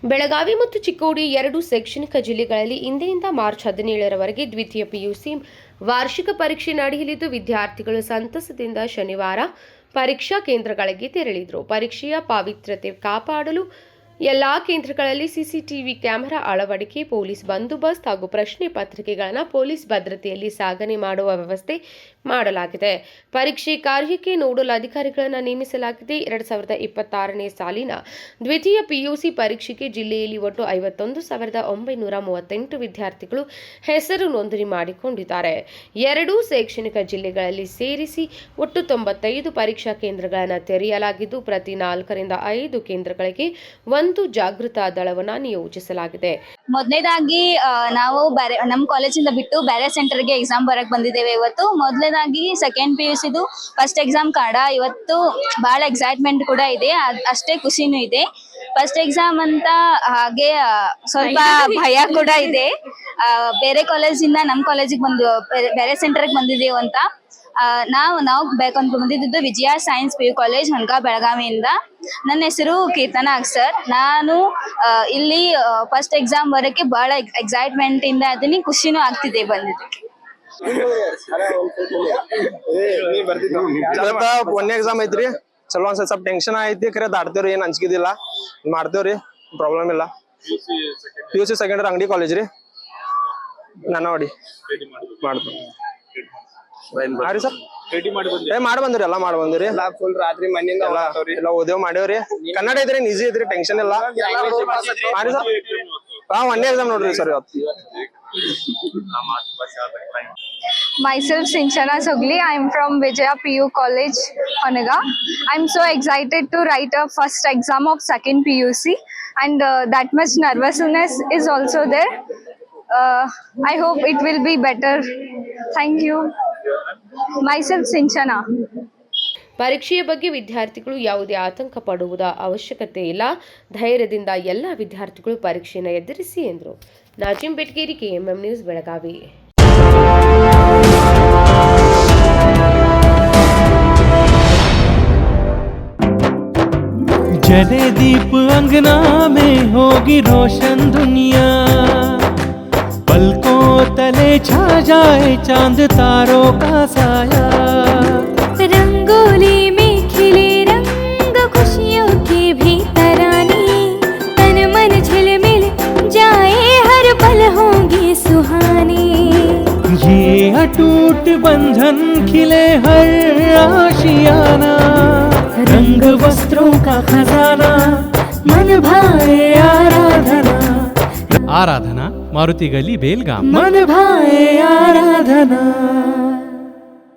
ಬೆಳಗಾವಿ ಮತ್ತು ಚಿಕ್ಕೋಡಿ ಎರಡು ಶೈಕ್ಷಣಿಕ ಜಿಲ್ಲೆಗಳಲ್ಲಿ ಇಂದಿನಿಂದ ಮಾರ್ಚ್ 17ರವರೆಗೆ ದ್ವಿತೀಯ ಪಿಯುಸಿ ವಾರ್ಷಿಕ ಪರೀಕ್ಷೆ ನಡೆಯಲಿದ್ದು ವಿದ್ಯಾರ್ಥಿಗಳು ಸಂತಸದಿಂದ ಶನಿವಾರ ಪರೀಕ್ಷಾ ಕೇಂದ್ರಗಳಿಗೆ ತೆರಳಿದರು. ಪರೀಕ್ಷೆಯ ಪಾವಿತ್ರ್ಯತೆ ಕಾಪಾಡಲು ಎಲ್ಲಾ ಕೇಂದ್ರಗಳಲ್ಲಿ ಸಿಸಿಟಿವಿ ಕ್ಯಾಮೆರಾ ಅಳವಡಿಕೆ, ಪೊಲೀಸ್ ಬಂದೋಬಸ್ತ್ ಹಾಗೂ ಪ್ರಶ್ನೆ ಪತ್ರಿಕೆಗಳನ್ನು ಪೊಲೀಸ್ ಭದ್ರತೆಯಲ್ಲಿ ಸಾಗಣೆ ಮಾಡುವ ವ್ಯವಸ್ಥೆ ಮಾಡಲಾಗಿದೆ. ಪರೀಕ್ಷೆ ಕಾರ್ಯಕ್ಕೆ ನೋಡಲ್ ಅಧಿಕಾರಿಗಳನ್ನು ನೇಮಿಸಲಾಗಿದೆ. 2026ನೇ ಸಾಲಿನ ದ್ವಿತೀಯ ಪಿಯುಸಿ ಪರೀಕ್ಷೆಗೆ ಜಿಲ್ಲೆಯಲ್ಲಿ ಒಟ್ಟು 51,938 ವಿದ್ಯಾರ್ಥಿಗಳು ಹೆಸರು ನೋಂದಣಿ ಮಾಡಿಕೊಂಡಿದ್ದಾರೆ. ಎರಡೂ ಶೈಕ್ಷಣಿಕ ಜಿಲ್ಲೆಗಳಲ್ಲಿ ಸೇರಿಸಿ ಒಟ್ಟು 95 ಪರೀಕ್ಷಾ ಕೇಂದ್ರಗಳನ್ನು ತೆರೆಯಲಾಗಿದ್ದು ಪ್ರತಿ 4 ರಿಂದ 5 ಕೇಂದ್ರಗಳಿಗೆ ಒಂದು ಜಾಗೃತಾ ದಳವನ್ನು ನಿಯೋಜಿಸಲಾಗಿದೆ. ಮೊದಲನೇದಾಗಿ ನಾವು ನಮ್ಮ ಕಾಲೇಜಿಂದ ಬಿಟ್ಟು ಬೇರೆ ಸೆಂಟರ್ಗೆ ಎಕ್ಸಾಮ್ ಬರಕ್ ಬಂದಿದ್ದೇವೆ. ಇವತ್ತು ಮೊದಲನೇದಾಗಿ ಸೆಕೆಂಡ್ PUCದು ಫಸ್ಟ್ ಎಕ್ಸಾಮ್ ಕನ್ನಡ. ಇವತ್ತು ಬಹಳ ಎಕ್ಸೈಟ್ಮೆಂಟ್ ಕೂಡ ಇದೆ, ಅಷ್ಟೇ ಖುಷಿನೂ ಇದೆ. ಫಸ್ಟ್ ಎಕ್ಸಾಮ್ ಅಂತ ಹಾಗೆ ಸ್ವಲ್ಪ ಭಯ ಕೂಡ ಇದೆ. ಬೇರೆ ಕಾಲೇಜಿಂದ ನಮ್ಮ ಕಾಲೇಜಿಗೆ ಬೇರೆ ಸೆಂಟರ್ಗೆ ಬಂದಿದ್ದೇವೆ ಅಂತ. ನಾವು ಬೇಕಂತ ಬಂದಿದ್ದು ವಿಜಯ ಸೈನ್ಸ್ PU ಕಾಲೇಜ್ ಹಣಕ ಬೆಳಗಾವಿಯಿಂದ. ನನ್ನ ಹೆಸರು ಕೀರ್ತನಾ ಸರ್. ನಾನು ಇಲ್ಲಿ ಫಸ್ಟ್ ಎಕ್ಸಾಮ್ ಬರೋಕ್ಕೆ ಬಹಳ ಎಕ್ಸೈಟ್ಮೆಂಟ್ ಇಂದ ಅದನ್ನ ಖುಷಿನೂ ಆಗ್ತಿದೆ ಬಂದಿದ್ದಕ್ಕೆ. ಒಂದೇ ಎಕ್ಸಾಮ್ ಐತ್ರಿ, ಚಲೋ ಅನ್ಸತ್. ಸ್ವಲ್ಪ ಟೆನ್ಷನ್ ಐತಿ, ಖರೆ ದಾಟ್ತೇವ್ರಿ, ಏನ್ ಅಂಜಿಕಿದಿಲ್ಲ, ಮಾಡ್ತೇವ್ರಿ, ಪ್ರಾಬ್ಲಮ್ ಇಲ್ಲ. PUC ಸೆಕೆಂಡ್ ಅಂಗಡಿ ಕಾಲೇಜ್ ರೀ, ನಾನವಾಡಿ ಮಾಡ್ತೇವೆ. ಹಾರಿ ಸರ್, ಮಾಡಿ ಬಂದ್ರಿ, ಎಲ್ಲ ಮಾಡಿ ಬಂದಿರಿ. ಫುಲ್ ರಾತ್ರಿ ಮನೆಯಿಂದ ಎಲ್ಲ ಓದೇವ್ ಮಾಡ್ಯವ್ರಿ. ಕನ್ನಡ ಐತ್ರಿ, ಈಸಿ ಐತ್ರಿ, ಟೆನ್ಷನ್ ಇಲ್ಲ. ಹಾರಿ ಸರ್, ಒಂದೇ ಎಕ್ಸಾಮ್ ನೋಡ್ರಿ ಸರ್ ಇವತ್ತು. Myself Sinchana Sogli. I am from Vijaya PU College, Hanaga. I am so excited to write a first exam of second PUC, and that much nervousness is also there. I hope it will be better. Thank you. Myself Sinchana. ಪರೀಕ್ಷೆಯ ಬಗ್ಗೆ ವಿದ್ಯಾರ್ಥಿಗಳು ಯಾವುದೇ ಆತಂಕ ಪಡುವುದ ಅವಶ್ಯಕತೆ ಇಲ್ಲ. ಧೈರ್ಯದಿಂದ ಎಲ್ಲ ವಿದ್ಯಾರ್ಥಿಗಳು ಪರೀಕ್ಷೆಯನ್ನು ಎದುರಿಸಿ ಎಂದರು. ನಾಜಿಂ ಬೆಟ್ಗೇರಿ, KMM ನ್ಯೂಸ್, ಬೆಳಗಾವಿ. जले दीप अंगना में होगी रोशन दुनिया, पलकों तले छा जाए चांद तारों का साया, रंगोली में खिले रंग खुशियों के भी तराने, तन मन झिलमिल जाए हर पल होंगे सुहाने, ये अटूट बंधन खिले हर आशियाना, रंग वस्त्रों का खजाना, मन भाए आराधना. आराधना, मारुति गली, बेलगाम. मन भाए आराधना.